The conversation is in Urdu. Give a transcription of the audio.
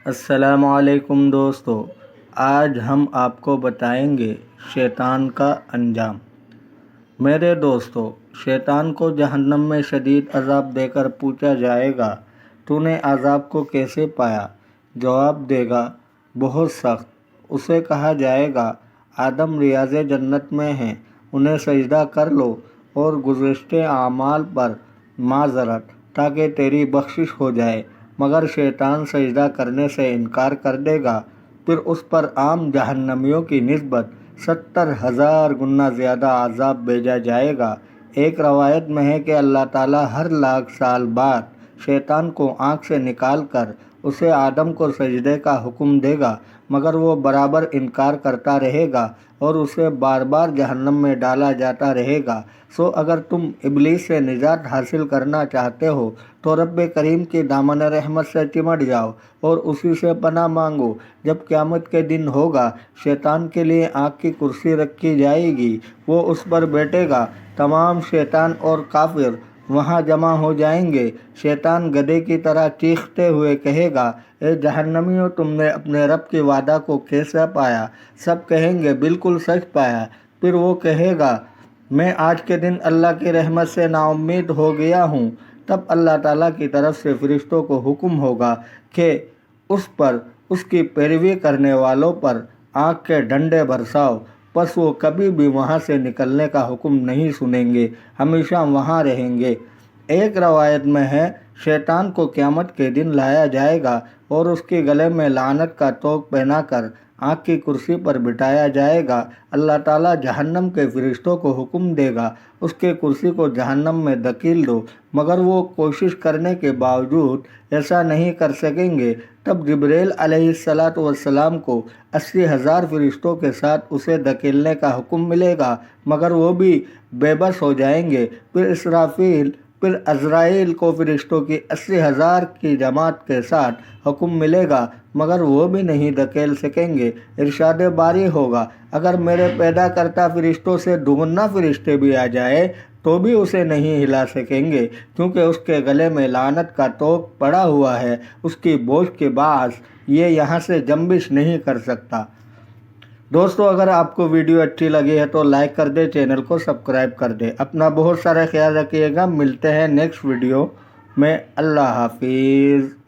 السلام علیکم دوستو، آج ہم آپ کو بتائیں گے شیطان کا انجام۔ میرے دوستو، شیطان کو جہنم میں شدید عذاب دے کر پوچھا جائے گا، تو نے عذاب کو کیسے پایا؟ جواب دے گا، بہت سخت۔ اسے کہا جائے گا، آدم ریاض جنت میں ہیں، انہیں سجدہ کر لو اور گزشتہ اعمال پر معذرت تاکہ تیری بخشش ہو جائے، مگر شیطان سجدہ کرنے سے انکار کر دے گا۔ پھر اس پر عام جہنمیوں کی نسبت 70,000 گنا زیادہ عذاب بھیجا جائے گا۔ ایک روایت میں ہے کہ اللہ تعالیٰ ہر لاکھ سال بعد شیطان کو آنکھ سے نکال کر اسے آدم کو سجدے کا حکم دے گا، مگر وہ برابر انکار کرتا رہے گا اور اسے بار بار جہنم میں ڈالا جاتا رہے گا۔ سو اگر تم ابلیس سے نجات حاصل کرنا چاہتے ہو تو رب کریم کی دامن رحمت سے چمٹ جاؤ اور اسی سے پناہ مانگو۔ جب قیامت کے دن ہوگا، شیطان کے لیے آگ کی کرسی رکھی جائے گی، وہ اس پر بیٹھے گا، تمام شیطان اور کافر وہاں جمع ہو جائیں گے۔ شیطان گدھے کی طرح چیختے ہوئے کہے گا، اے جہنمیوں، تم نے اپنے رب کے وعدہ کو کیسا پایا؟ سب کہیں گے، بالکل سچ پایا۔ پھر وہ کہے گا، میں آج کے دن اللہ کی رحمت سے نا امید ہو گیا ہوں۔ تب اللہ تعالیٰ کی طرف سے فرشتوں کو حکم ہوگا کہ اس پر، اس کی پیروی کرنے والوں پر آگ کے ڈنڈے برساؤ۔ پس وہ کبھی بھی وہاں سے نکلنے کا حکم نہیں سنیں گے، ہمیشہ وہاں رہیں گے۔ ایک روایت میں ہے، شیطان کو قیامت کے دن لایا جائے گا اور اس کے گلے میں لعنت کا طوق پہنا کر آگ کی کرسی پر بٹھایا جائے گا۔ اللہ تعالیٰ جہنم کے فرشتوں کو حکم دے گا، اس کے کرسی کو جہنم میں دھکیل دو، مگر وہ کوشش کرنے کے باوجود ایسا نہیں کر سکیں گے۔ تب جبرائیل علیہ السلام کو 80,000 فرشتوں کے ساتھ اسے دھکیلنے کا حکم ملے گا، مگر وہ بھی بے بس ہو جائیں گے۔ پھر عزرائیل کو فرشتوں کی 80,000 کی جماعت کے ساتھ حکم ملے گا، مگر وہ بھی نہیں دھکیل سکیں گے۔ ارشاد باری ہوگا، اگر میرے پیدا کرتا فرشتوں سے دوگنا فرشتے بھی آ جائے تو بھی اسے نہیں ہلا سکیں گے، کیونکہ اس کے گلے میں لعنت کا طوق پڑا ہوا ہے، اس کی بوجھ کے باعث یہ یہاں سے جنبش نہیں کر سکتا۔ دوستو، اگر آپ کو ویڈیو اچھی لگی ہے تو لائک کر دیں، چینل کو سبسکرائب کر دیں۔ اپنا بہت سارا خیال رکھیے گا، ملتے ہیں نیکسٹ ویڈیو میں۔ اللہ حافظ۔